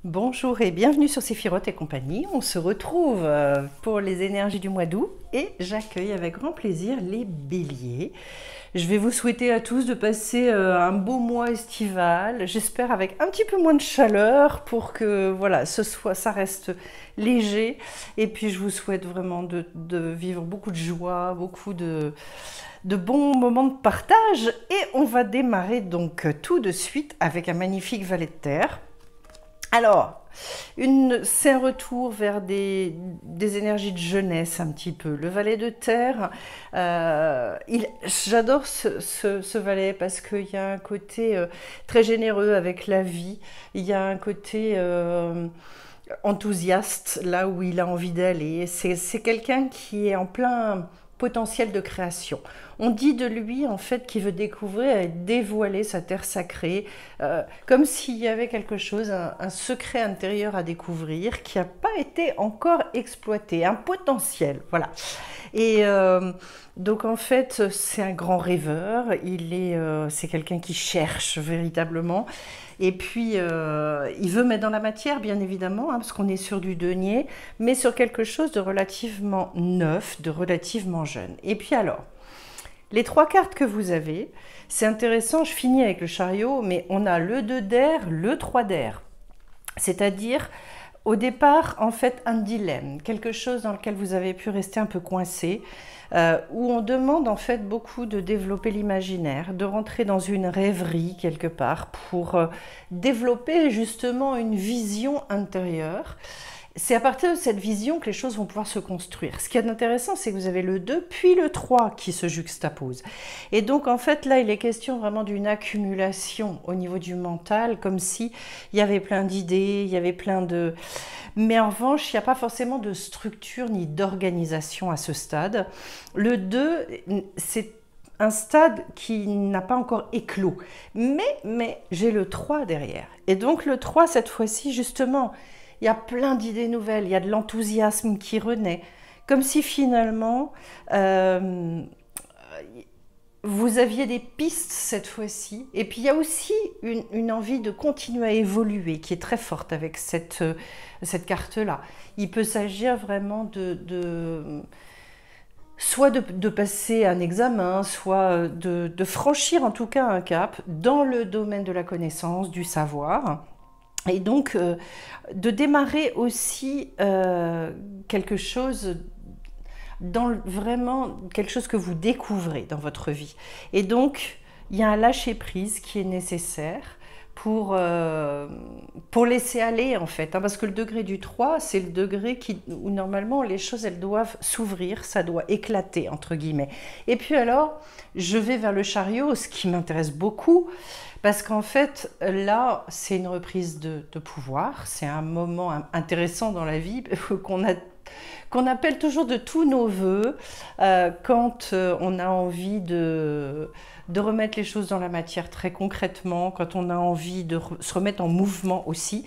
Bonjour et bienvenue sur Séphiroth et compagnie. On se retrouve pour les énergies du mois d'août et j'accueille avec grand plaisir les béliers. Je vais vous souhaiter à tous de passer un beau mois estival, j'espère avec un petit peu moins de chaleur pour que voilà, ça reste léger. Et puis je vous souhaite vraiment de vivre beaucoup de joie, beaucoup de bons moments de partage. Et on va démarrer tout de suite avec un magnifique valet de terre. Alors, c'est un retour vers des énergies de jeunesse un petit peu. Le valet de terre, j'adore ce valet parce qu'il y a un côté très généreux avec la vie. Il y a un côté enthousiaste là où il a envie d'aller. C'est quelqu'un qui est en plein potentiel de création. On dit de lui en fait qu'il veut découvrir et dévoiler sa terre sacrée, comme s'il y avait quelque chose, un secret intérieur à découvrir qui n'a pas été encore exploité, un potentiel, voilà. Et donc en fait c'est un grand rêveur, c'est quelqu'un qui cherche véritablement. Et puis, il veut mettre dans la matière, bien évidemment, parce qu'on est sur du denier, mais sur quelque chose de relativement neuf, de relativement jeune. Et puis alors, les trois cartes que vous avez, c'est intéressant, je finis avec le chariot, mais on a le 2 d'air, le 3 d'air. C'est-à-dire, au départ, en fait, un dilemme, quelque chose dans lequel vous avez pu rester un peu coincé, où on demande en fait beaucoup de développer l'imaginaire, de rentrer dans une rêverie quelque part pour développer justement une vision intérieure. C'est à partir de cette vision que les choses vont pouvoir se construire. Ce qui est intéressant, c'est que vous avez le 2 puis le 3 qui se juxtaposent. Et donc, en fait, là, il est question vraiment d'une accumulation au niveau du mental, comme si il y avait plein d'idées, il y avait plein de... Mais en revanche, il n'y a pas forcément de structure ni d'organisation à ce stade. Le 2, c'est un stade qui n'a pas encore éclos. Mais j'ai le 3 derrière. Et donc, le 3, cette fois-ci, justement... Il y a plein d'idées nouvelles, il y a de l'enthousiasme qui renaît, comme si finalement vous aviez des pistes cette fois-ci. Et puis il y a aussi une envie de continuer à évoluer qui est très forte avec cette carte-là. Il peut s'agir vraiment soit de passer un examen, soit de franchir en tout cas un cap dans le domaine de la connaissance, du savoir. Et donc, de démarrer aussi quelque chose vraiment quelque chose que vous découvrez dans votre vie. Et donc, il y a un lâcher-prise qui est nécessaire pour laisser aller, en fait. Parce que le degré du 3, c'est le degré où normalement les choses, elles doivent s'ouvrir, ça doit éclater, entre guillemets. Et puis alors, je vais vers le chariot, ce qui m'intéresse beaucoup, parce qu'en fait, là, c'est une reprise de pouvoir, c'est un moment intéressant dans la vie qu'on appelle toujours de tous nos voeux quand on a envie de remettre les choses dans la matière très concrètement, quand on a envie de se remettre en mouvement aussi.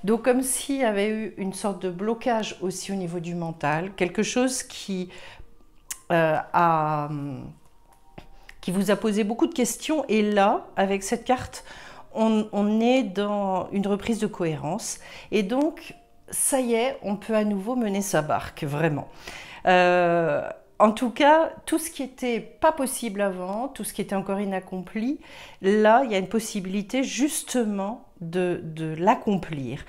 Donc comme s'il y avait eu une sorte de blocage aussi au niveau du mental, quelque chose qui vous a posé beaucoup de questions. Et là, avec cette carte, on est dans une reprise de cohérence. Et donc, ça y est, on peut à nouveau mener sa barque, vraiment. En tout cas, tout ce qui n'était pas possible avant, tout ce qui était encore inaccompli, là, il y a une possibilité justement de l'accomplir.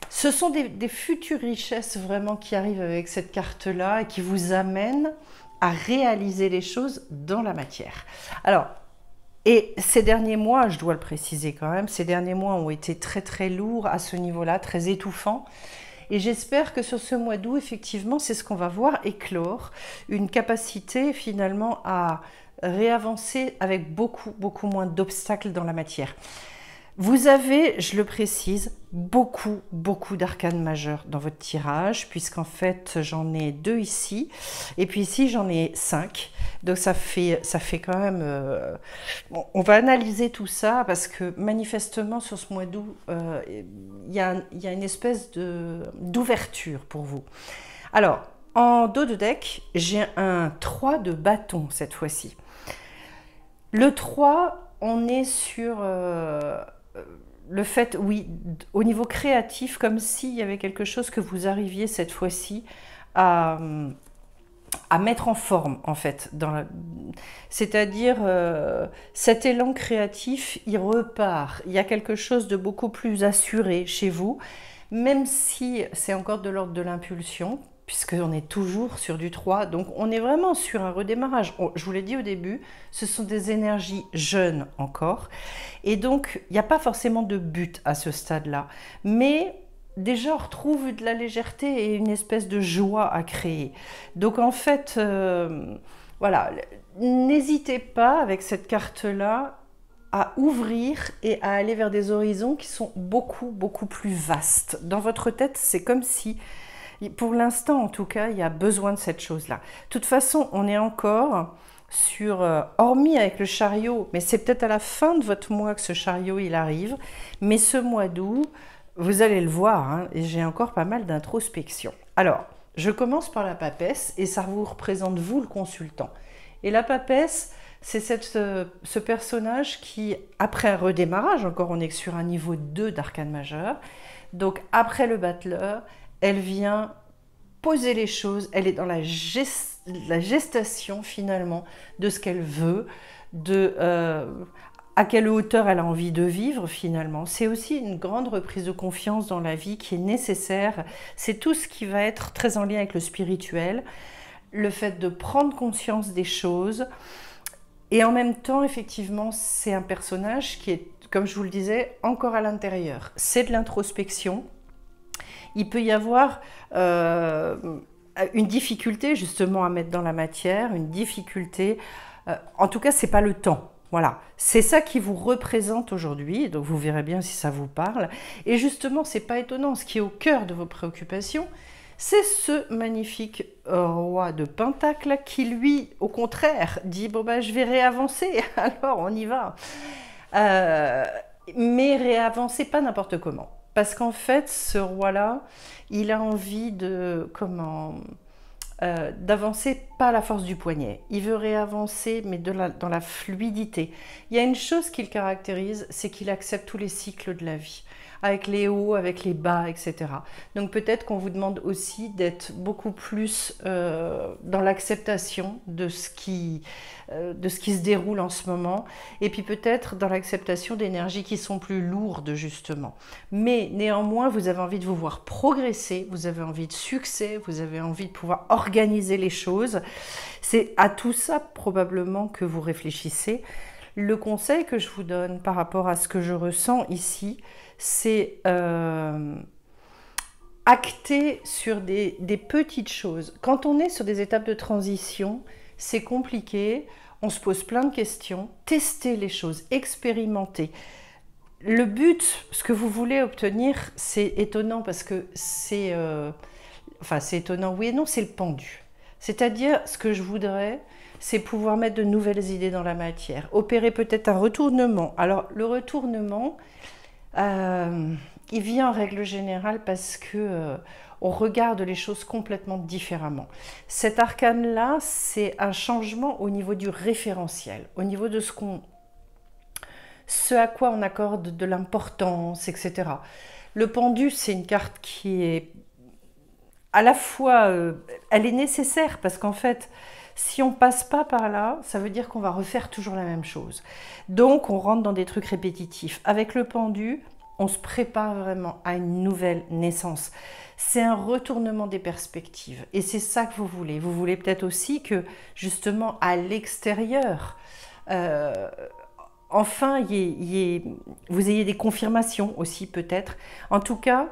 Ce sont des futures richesses vraiment qui arrivent avec cette carte-là et qui vous amènent à réaliser les choses dans la matière. Alors, et ces derniers mois, je dois le préciser quand même, ces derniers mois ont été très très lourds à ce niveau-là, très étouffants. Et j'espère que sur ce mois d'août, effectivement, c'est ce qu'on va voir éclore, une capacité finalement à réavancer avec beaucoup moins d'obstacles dans la matière. Vous avez, je le précise, beaucoup d'arcanes majeures dans votre tirage, puisqu'en fait j'en ai 2 ici, et puis ici j'en ai 5. Donc ça fait quand même... on va analyser tout ça, parce que manifestement sur ce mois d'août, il y a une espèce d'ouverture pour vous. Alors, en dos de deck, j'ai un 3 de bâton cette fois-ci. Le 3, on est sur... le fait, oui, au niveau créatif, comme s'il y avait quelque chose que vous arriviez cette fois-ci à, à mettre en forme, en fait. C'est-à-dire, cet élan créatif, il repart. Il y a quelque chose de beaucoup plus assuré chez vous, même si c'est encore de l'ordre de l'impulsion, puisqu'on est toujours sur du 3. Donc, on est vraiment sur un redémarrage. Je vous l'ai dit au début, ce sont des énergies jeunes encore. Et donc, il n'y a pas forcément de but à ce stade-là. Mais déjà, on retrouve de la légèreté et une espèce de joie à créer. Donc, en fait, voilà, n'hésitez pas avec cette carte-là à ouvrir et à aller vers des horizons qui sont beaucoup, beaucoup plus vastes. Dans votre tête, c'est comme si, pour l'instant en tout cas, il y a besoin de cette chose-là. De toute façon, on est encore sur, hormis avec le chariot, mais c'est peut-être à la fin de votre mois que ce chariot il arrive, mais ce mois d'août, vous allez le voir, hein, et j'ai encore pas mal d'introspection. Alors, je commence par la papesse, et ça vous représente vous, le consultant. Et la papesse, c'est ce personnage qui, après un redémarrage, encore on est sur un niveau 2 d'arcane majeur, donc après le battleur, elle vient poser les choses, elle est dans la gestation finalement de ce qu'elle veut, à quelle hauteur elle a envie de vivre finalement. C'est aussi une grande reprise de confiance dans la vie qui est nécessaire. C'est tout ce qui va être très en lien avec le spirituel, le fait de prendre conscience des choses. Et en même temps, effectivement, c'est un personnage qui est, comme je vous le disais, encore à l'intérieur. C'est de l'introspection. Il peut y avoir une difficulté justement à mettre dans la matière, une difficulté. En tout cas, c'est pas le temps. Voilà, c'est ça qui vous représente aujourd'hui, donc vous verrez bien si ça vous parle. Et justement, c'est pas étonnant, ce qui est au cœur de vos préoccupations, c'est ce magnifique roi de Pentacle qui, lui, au contraire, dit « bon ben je vais réavancer, alors on y va ». Mais réavancer pas n'importe comment. Parce qu'en fait, ce roi-là, il a envie de... d'avancer pas à la force du poignet. Il veut réavancer, mais dans la fluidité. Il y a une chose qui le caractérise, c'est qu'il accepte tous les cycles de la vie, avec les hauts, avec les bas, etc. Donc peut-être qu'on vous demande aussi d'être beaucoup plus dans l'acceptation de ce qui se déroule en ce moment, et puis peut-être dans l'acceptation d'énergies qui sont plus lourdes, justement. Mais néanmoins, vous avez envie de vous voir progresser, vous avez envie de succès, vous avez envie de pouvoir organiser les choses. C'est à tout ça, probablement, que vous réfléchissez. Le conseil que je vous donne par rapport à ce que je ressens ici, c'est acter sur des petites choses. Quand on est sur des étapes de transition, c'est compliqué, on se pose plein de questions, tester les choses, expérimenter. Le but, ce que vous voulez obtenir, c'est étonnant parce que c'est... enfin, c'est étonnant, oui et non, c'est le pendu. C'est-à-dire, ce que je voudrais, c'est pouvoir mettre de nouvelles idées dans la matière, opérer peut-être un retournement. Alors, le retournement, il vient en règle générale parce que on regarde les choses complètement différemment. Cet arcane-là, c'est un changement au niveau du référentiel, au niveau de ce à quoi on accorde de l'importance, etc. Le pendu, c'est une carte qui est à la fois, elle est nécessaire parce qu'en fait, si on passe pas par là, ça veut dire qu'on va refaire toujours la même chose. Donc, on rentre dans des trucs répétitifs. Avec le pendu, on se prépare vraiment à une nouvelle naissance. C'est un retournement des perspectives. Et c'est ça que vous voulez. Vous voulez peut-être aussi que, justement, à l'extérieur, enfin, vous ayez des confirmations aussi, peut-être. En tout cas,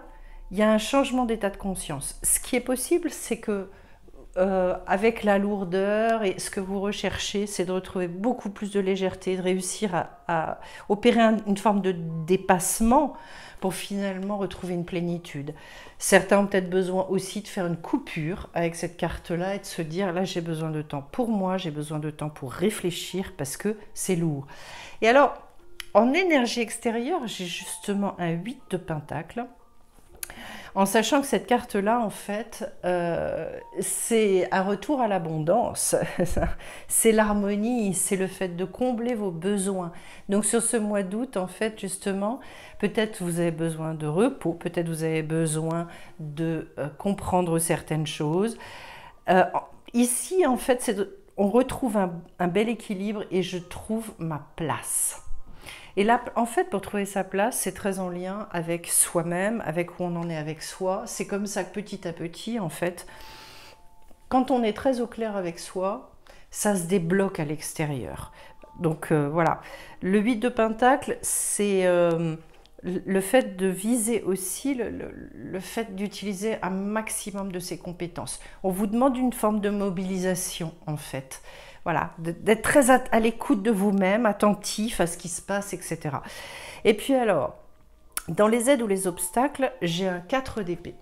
il y a un changement d'état de conscience. Ce qui est possible, c'est que avec la lourdeur et ce que vous recherchez, c'est de retrouver beaucoup plus de légèreté, de réussir à opérer une forme de dépassement pour finalement retrouver une plénitude. Certains ont peut-être besoin aussi de faire une coupure avec cette carte-là et de se dire, là j'ai besoin de temps pour moi, j'ai besoin de temps pour réfléchir parce que c'est lourd. Et alors, en énergie extérieure, j'ai justement un 8 de Pentacle. En sachant que cette carte-là, en fait, c'est un retour à l'abondance, c'est l'harmonie, c'est le fait de combler vos besoins. Donc sur ce mois d'août, en fait, justement, peut-être vous avez besoin de repos, peut-être vous avez besoin de comprendre certaines choses. Ici, en fait, on retrouve un bel équilibre et je trouve ma place. Et là, en fait, pour trouver sa place, c'est très en lien avec soi-même, avec où on en est avec soi. C'est comme ça que petit à petit, en fait, quand on est très au clair avec soi, ça se débloque à l'extérieur. Donc voilà, le 8 de Pentacle, c'est le fait de viser aussi le fait d'utiliser un maximum de ses compétences. On vous demande une forme de mobilisation, en fait. Voilà, d'être très à l'écoute de vous-même, attentif à ce qui se passe, etc. Et puis alors, dans les aides ou les obstacles, j'ai un 4 d'épée.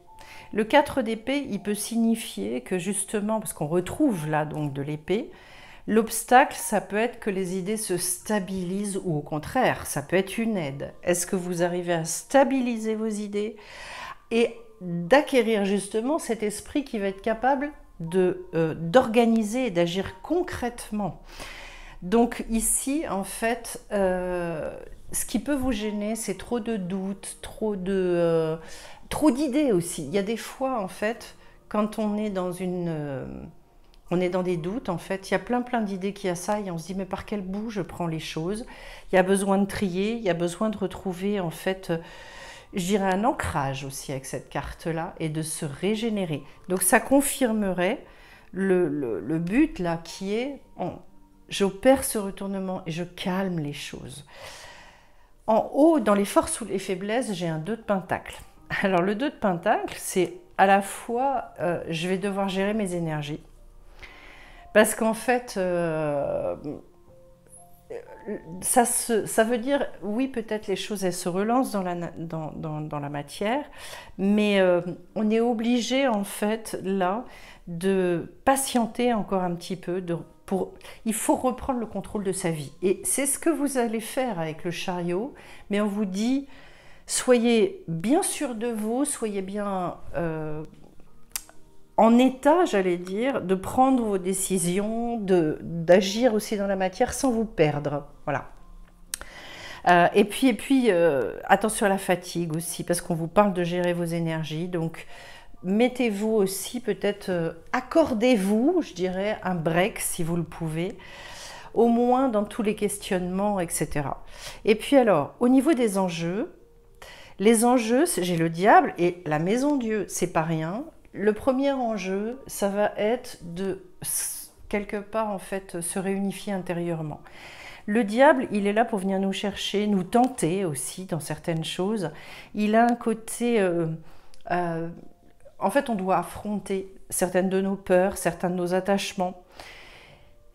Le 4 d'épée, il peut signifier que justement, parce qu'on retrouve là donc de l'épée, l'obstacle, ça peut être que les idées se stabilisent ou au contraire, ça peut être une aide. Est-ce que vous arrivez à stabiliser vos idées et d'acquérir justement cet esprit qui va être capable d'organiser et d'agir concrètement. Donc ici, en fait, ce qui peut vous gêner, c'est trop de doutes, trop d'idées aussi. Il y a des fois, en fait, quand on est dans on est dans des doutes, en fait, il y a plein d'idées qui assaillent, on se dit mais par quel bout je prends les choses? Il y a besoin de trier, il y a besoin de retrouver, en fait, je dirais un ancrage aussi avec cette carte-là et de se régénérer. Donc ça confirmerait le but là qui est, j'opère ce retournement et je calme les choses. En haut, dans les forces ou les faiblesses, j'ai un 2 de Pentacle. Alors le 2 de Pentacle, c'est à la fois, je vais devoir gérer mes énergies. Parce qu'en fait, ça veut dire, oui, peut-être les choses, elles se relancent dans la matière, mais on est obligé, en fait, là, de patienter encore un petit peu. Il faut reprendre le contrôle de sa vie. Et c'est ce que vous allez faire avec le chariot, mais on vous dit, soyez bien sûr de vous, soyez bien en état, j'allais dire, de prendre vos décisions, d'agir aussi dans la matière sans vous perdre. Voilà. Et puis attention à la fatigue aussi, parce qu'on vous parle de gérer vos énergies. Donc, mettez-vous aussi peut-être, accordez-vous, je dirais, un break si vous le pouvez, au moins dans tous les questionnements, etc. Et puis alors, au niveau des enjeux, les enjeux, j'ai le diable et la maison Dieu, c'est pas rien. Le premier enjeu, ça va être de, quelque part, en fait, se réunifier intérieurement. Le diable, il est là pour venir nous chercher, nous tenter aussi dans certaines choses. Il a un côté... en fait, on doit affronter certaines de nos peurs, certains de nos attachements.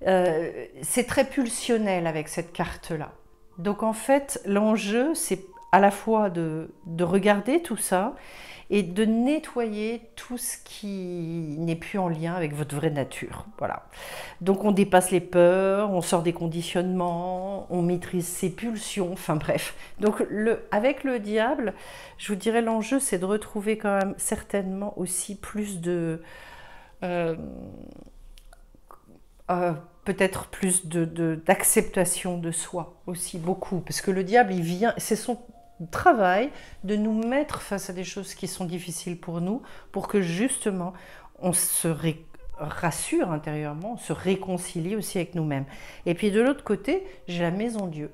C'est très pulsionnel avec cette carte-là. Donc, en fait, l'enjeu, c'est à la fois de regarder tout ça et de nettoyer tout ce qui n'est plus en lien avec votre vraie nature. Voilà. Donc on dépasse les peurs, on sort des conditionnements, on maîtrise ses pulsions, enfin bref. Donc avec le diable, je vous dirais l'enjeu c'est de retrouver quand même certainement aussi plus de... peut-être plus d'acceptation de soi aussi, beaucoup. Parce que le diable, il vient, c'est son travail de nous mettre face à des choses qui sont difficiles pour nous, pour que justement on se rassure intérieurement, on se réconcilie aussi avec nous-mêmes. Et puis de l'autre côté, j'ai la maison Dieu.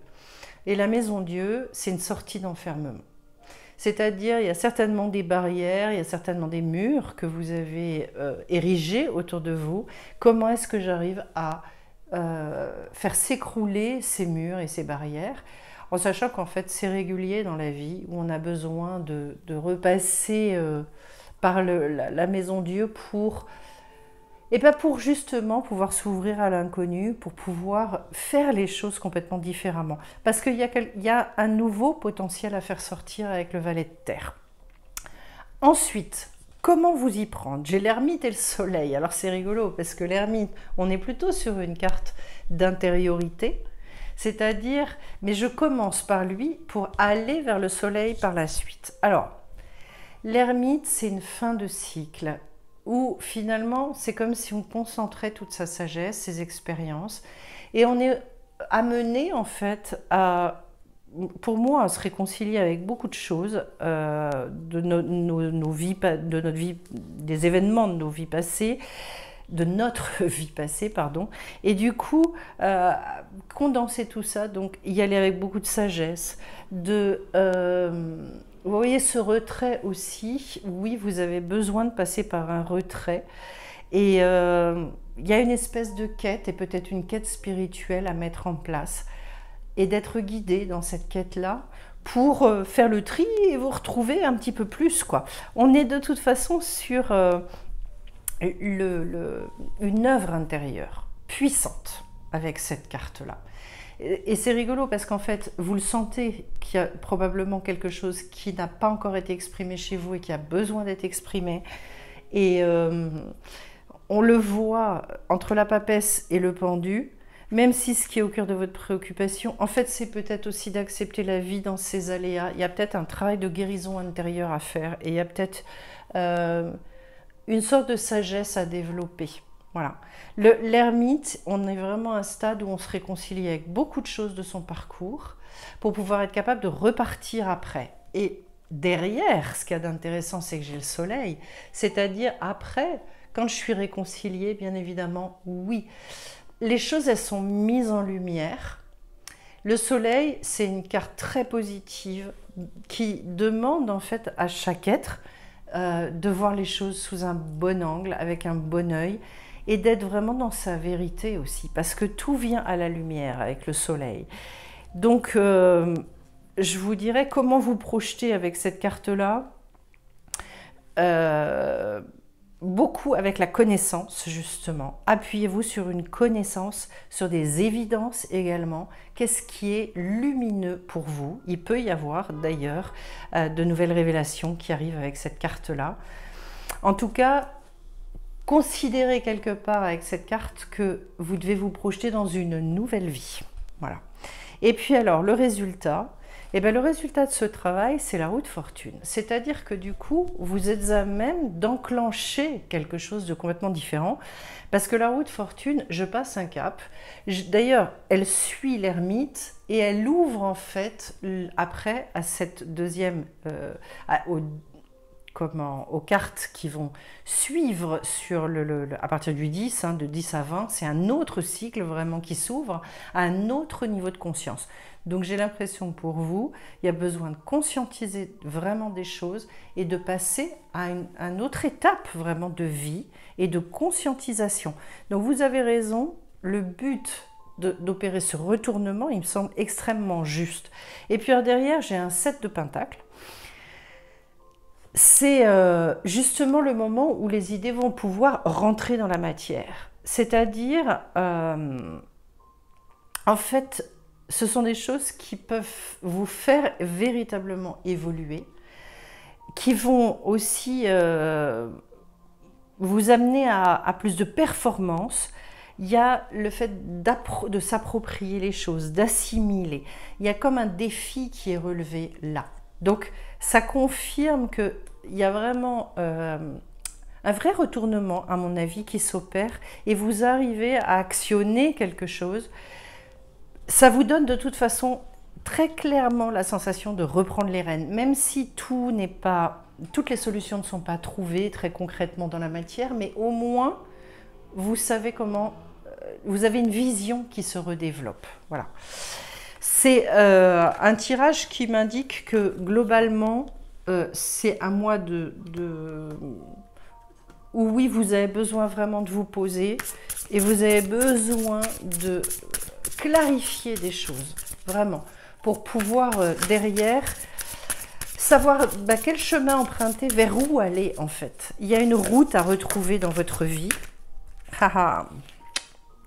Et la maison Dieu, c'est une sortie d'enfermement. C'est-à-dire, il y a certainement des barrières, il y a certainement des murs que vous avez érigés autour de vous. Comment est-ce que j'arrive à faire s'écrouler ces murs et ces barrières, en sachant qu'en fait c'est régulier dans la vie où on a besoin de repasser par la maison Dieu pour, et pas pour justement pouvoir s'ouvrir à l'inconnu, pour pouvoir faire les choses complètement différemment. Parce qu'il y a un nouveau potentiel à faire sortir avec le valet de terre. Ensuite, comment vous y prendre? J'ai l'ermite et le soleil. Alors c'est rigolo parce que l'ermite, on est plutôt sur une carte d'intériorité. C'est-à-dire, mais je commence par lui pour aller vers le soleil par la suite. Alors, L'ermite, c'est une fin de cycle où finalement, c'est comme si on concentrait toute sa sagesse, ses expériences, et on est amené en fait à, pour moi, à se réconcilier avec beaucoup de choses de nos vies, de notre vie, des événements de nos vies passées, de notre vie passée, pardon, et du coup, condenser tout ça, donc y aller avec beaucoup de sagesse, vous voyez ce retrait aussi, oui, vous avez besoin de passer par un retrait, et il y a une espèce de quête, et peut-être une quête spirituelle à mettre en place, et d'être guidé dans cette quête-là, pour faire le tri et vous retrouver un petit peu plus, quoi. On est de toute façon sur une œuvre intérieure puissante avec cette carte-là. Et c'est rigolo parce qu'en fait, vous le sentez qu'il y a probablement quelque chose qui n'a pas encore été exprimé chez vous et qui a besoin d'être exprimé. Et on le voit entre la papesse et le pendu, même si ce qui est au cœur de votre préoccupation, en fait, c'est peut-être aussi d'accepter la vie dans ses aléas. Il y a peut-être un travail de guérison intérieure à faire et il y a peut-être une sorte de sagesse à développer. Voilà. L'ermite, on est vraiment à un stade où on se réconcilie avec beaucoup de choses de son parcours pour pouvoir être capable de repartir après. Et derrière, ce qu'il y a d'intéressant, c'est que j'ai le soleil. C'est-à-dire après, quand je suis réconciliée, bien évidemment, oui. Les choses, elles sont mises en lumière. Le soleil, c'est une carte très positive qui demande en fait à chaque être de voir les choses sous un bon angle, avec un bon œil, et d'être vraiment dans sa vérité aussi, parce que tout vient à la lumière avec le soleil. Donc, je vous dirais comment vous projeter avec cette carte-là. Beaucoup avec la connaissance, justement. Appuyez-vous sur une connaissance, sur des évidences également. Qu'est-ce qui est lumineux pour vous? Il peut y avoir d'ailleurs de nouvelles révélations qui arrivent avec cette carte-là. En tout cas, considérez quelque part avec cette carte que vous devez vous projeter dans une nouvelle vie. Voilà. Et puis alors, le résultat, eh bien, le résultat de ce travail, c'est la roue de fortune. C'est-à-dire que du coup, vous êtes à même d'enclencher quelque chose de complètement différent. Parce que la roue de fortune, je passe un cap. D'ailleurs, elle suit l'ermite et elle ouvre en fait, après, à cette deuxième... aux cartes qui vont suivre sur à partir du 10, hein, de 10 à 20, c'est un autre cycle vraiment qui s'ouvre à un autre niveau de conscience. Donc j'ai l'impression que pour vous, il y a besoin de conscientiser vraiment des choses et de passer à une autre étape vraiment de vie et de conscientisation. Donc vous avez raison, le but d'opérer ce retournement, il me semble extrêmement juste. Et puis derrière, j'ai un 7 de pentacles. C'est justement le moment où les idées vont pouvoir rentrer dans la matière. C'est-à-dire, en fait, ce sont des choses qui peuvent vous faire véritablement évoluer, qui vont aussi vous amener à plus de performance. Il y a le fait de s'approprier les choses, d'assimiler. Il y a comme un défi qui est relevé là. Donc, ça confirme qu'il y a vraiment un vrai retournement, à mon avis, qui s'opère et vous arrivez à actionner quelque chose. Ça vous donne de toute façon très clairement la sensation de reprendre les rênes, même si toutes les solutions ne sont pas trouvées très concrètement dans la matière, mais au moins, vous savez comment, vous avez une vision qui se redéveloppe. Voilà. C'est un tirage qui m'indique que globalement, c'est un mois où oui, vous avez besoin vraiment de vous poser et vous avez besoin de clarifier des choses, vraiment, pour pouvoir derrière savoir quel chemin emprunter, vers où aller en fait. Il y a une route à retrouver dans votre vie. Haha.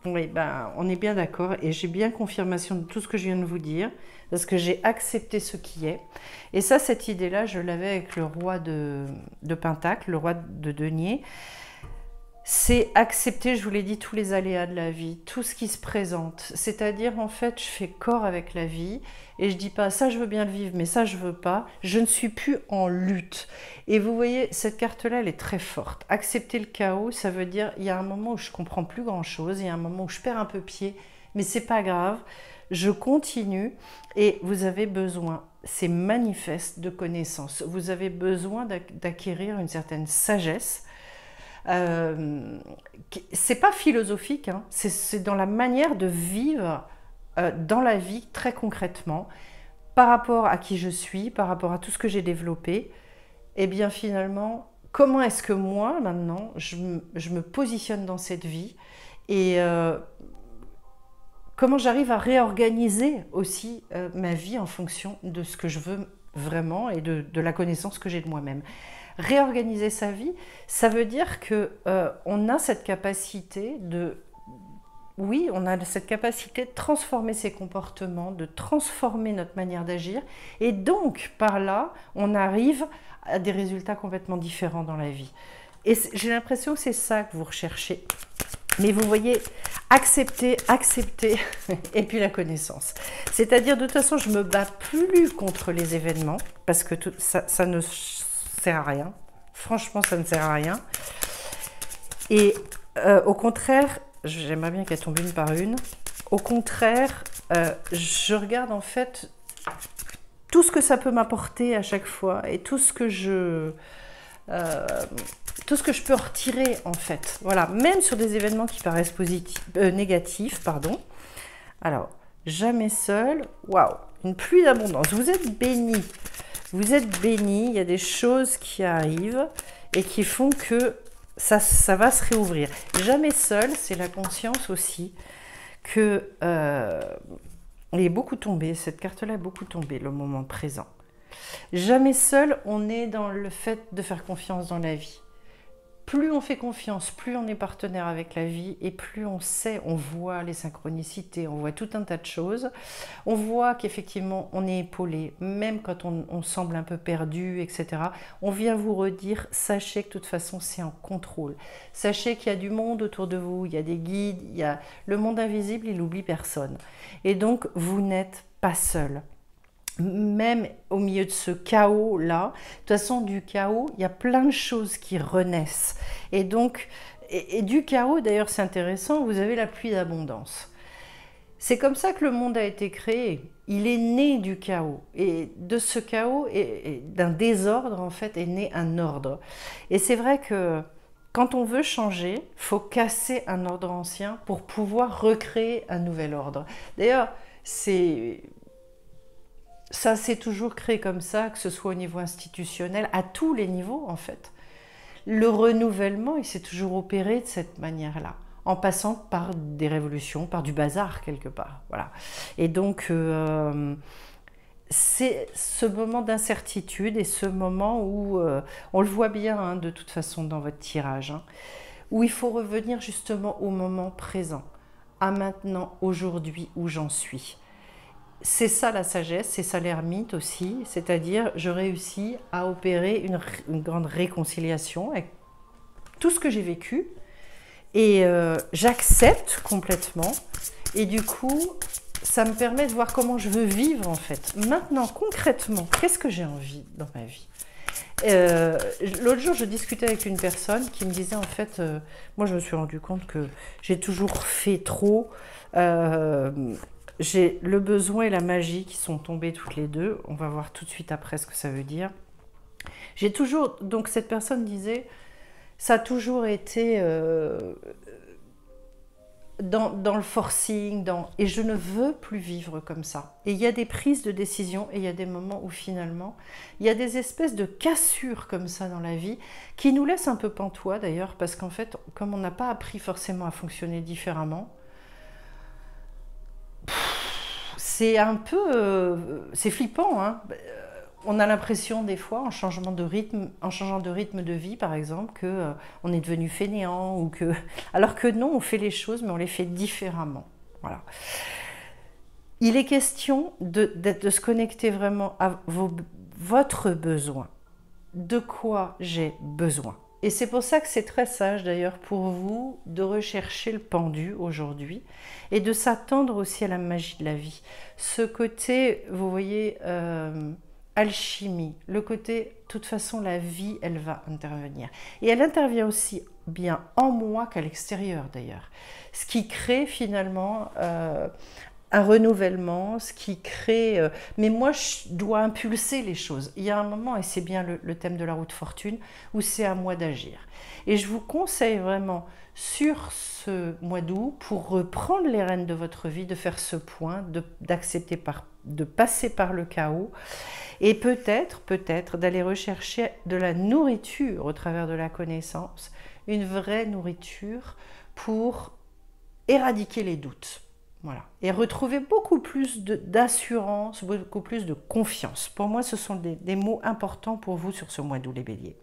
Oui, on est bien d'accord et j'ai bien confirmation de tout ce que je viens de vous dire parce que j'ai accepté ce qui est. Et ça, cette idée-là, je l'avais avec le roi de Pentacle, le roi de denier. c'est accepter, je vous l'ai dit, tous les aléas de la vie, tout ce qui se présente. C'est-à-dire, en fait, je fais corps avec la vie et je dis pas ça, je veux bien le vivre, mais ça, je veux pas. Je ne suis plus en lutte. Et vous voyez, cette carte-là, elle est très forte. Accepter le chaos, ça veut dire, il y a un moment où je comprends plus grand-chose, il y a un moment où je perds un peu pied, mais c'est pas grave. Je continue et vous avez besoin, c'est manifeste, de connaissances. Vous avez besoin d'acquérir une certaine sagesse. C'est pas philosophique, hein, c'est dans la manière de vivre dans la vie très concrètement, par rapport à qui je suis, par rapport à tout ce que j'ai développé. Et bien finalement, comment est-ce que moi maintenant je me positionne dans cette vie et comment j'arrive à réorganiser aussi ma vie en fonction de ce que je veux vraiment et de la connaissance que j'ai de moi-même. Réorganiser sa vie, ça veut dire que on a cette capacité de, oui, on a cette capacité de transformer ses comportements, de transformer notre manière d'agir, et donc par là, on arrive à des résultats complètement différents dans la vie. Et j'ai l'impression que c'est ça que vous recherchez. Mais vous voyez, accepter, et puis la connaissance. C'est-à-dire, de toute façon, je ne me bats plus contre les événements, parce que ça ne sert à rien. Franchement, ça ne sert à rien. Et au contraire, j'aimerais bien qu'elle tombe une par une. Au contraire, je regarde en fait tout ce que ça peut m'apporter à chaque fois et tout ce que je peux en retirer en fait. Voilà, même sur des événements qui paraissent négatifs, pardon. Alors, jamais seul. Waouh, une pluie d'abondance. Vous êtes bénis. Vous êtes bénis. Il y a des choses qui arrivent et qui font que ça va se réouvrir. Jamais seul, c'est la conscience aussi que elle est beaucoup tombée. Cette carte-là est beaucoup tombée, le moment présent. Jamais seul, on est dans le fait de faire confiance dans la vie. Plus on fait confiance, plus on est partenaire avec la vie et plus on sait, on voit les synchronicités, on voit tout un tas de choses. On voit qu'effectivement, on est épaulé, même quand on semble un peu perdu, etc. On vient vous redire, sachez que de toute façon, c'est en contrôle. Sachez qu'il y a du monde autour de vous, il y a des guides, il y a le monde invisible, il n'oublie personne. Et donc, vous n'êtes pas seul. Même au milieu de ce chaos-là, de toute façon, du chaos, il y a plein de choses qui renaissent. Et donc, et du chaos, d'ailleurs, c'est intéressant, vous avez la pluie d'abondance. C'est comme ça que le monde a été créé. Il est né du chaos. Et de ce chaos, et d'un désordre, en fait, est né un ordre. Et c'est vrai que quand on veut changer, il faut casser un ordre ancien pour pouvoir recréer un nouvel ordre. D'ailleurs, ça s'est toujours créé comme ça, que ce soit au niveau institutionnel, à tous les niveaux en fait. Le renouvellement, il s'est toujours opéré de cette manière-là, en passant par des révolutions, par du bazar quelque part. Voilà. Et donc, c'est ce moment d'incertitude et ce moment où, on le voit bien hein, de toute façon dans votre tirage, hein, où il faut revenir justement au moment présent, à maintenant, aujourd'hui, où j'en suis. C'est ça la sagesse, c'est ça l'ermite aussi, c'est-à-dire je réussis à opérer une grande réconciliation avec tout ce que j'ai vécu et j'accepte complètement et du coup ça me permet de voir comment je veux vivre en fait. Maintenant concrètement, qu'est-ce que j'ai envie dans ma vie? L'autre jour je discutais avec une personne qui me disait en fait, moi je me suis rendu compte que j'ai toujours fait trop, j'ai le besoin et la magie qui sont tombés toutes les deux. On va voir tout de suite après ce que ça veut dire. J'ai toujours, donc cette personne disait, ça a toujours été dans le forcing, et je ne veux plus vivre comme ça. Et il y a des prises de décision et il y a des moments où finalement, il y a des espèces de cassures comme ça dans la vie qui nous laissent un peu pantois d'ailleurs, parce qu'en fait, comme on n'a pas appris forcément à fonctionner différemment, c'est un peu, c'est flippant, hein. On a l'impression des fois, en changeant de rythme de vie par exemple, que on est devenu fainéant ou que, alors que non, on fait les choses, mais on les fait différemment. Voilà. Il est question de se connecter vraiment à votre besoin. De quoi j'ai besoin? Et c'est pour ça que c'est très sage d'ailleurs pour vous de rechercher le pendu aujourd'hui et de s'attendre aussi à la magie de la vie. Ce côté, vous voyez, alchimie, le côté, de toute façon, la vie, elle va intervenir. Et elle intervient aussi bien en moi qu'à l'extérieur d'ailleurs. Ce qui crée finalement un renouvellement, ce qui crée... mais moi, je dois impulser les choses. Il y a un moment, et c'est bien le thème de la roue de fortune, où c'est à moi d'agir. Et je vous conseille vraiment, sur ce mois d'août, pour reprendre les rênes de votre vie, de faire ce point, d'accepter de passer par le chaos, et peut-être d'aller rechercher de la nourriture au travers de la connaissance, une vraie nourriture pour éradiquer les doutes. Voilà. Et retrouver beaucoup plus d'assurance, beaucoup plus de confiance. Pour moi, ce sont des mots importants pour vous sur ce mois d'août, les béliers.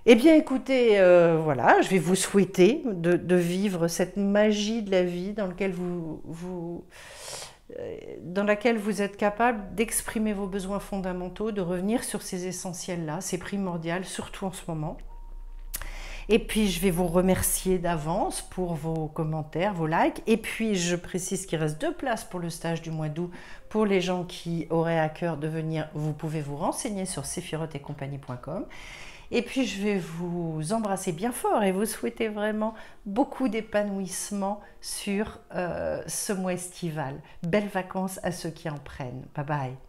Eh bien, écoutez, voilà, je vais vous souhaiter de vivre cette magie de la vie dans laquelle dans laquelle vous êtes capable d'exprimer vos besoins fondamentaux, de revenir sur ces essentiels-là. C'est primordial, surtout en ce moment. Et puis, je vais vous remercier d'avance pour vos commentaires, vos likes. Et puis, je précise qu'il reste 2 places pour le stage du mois d'août. Pour les gens qui auraient à cœur de venir, vous pouvez vous renseigner sur sephirotetcompagnie.com. Et puis, je vais vous embrasser bien fort et vous souhaiter vraiment beaucoup d'épanouissement sur ce mois estival. Belles vacances à ceux qui en prennent. Bye bye.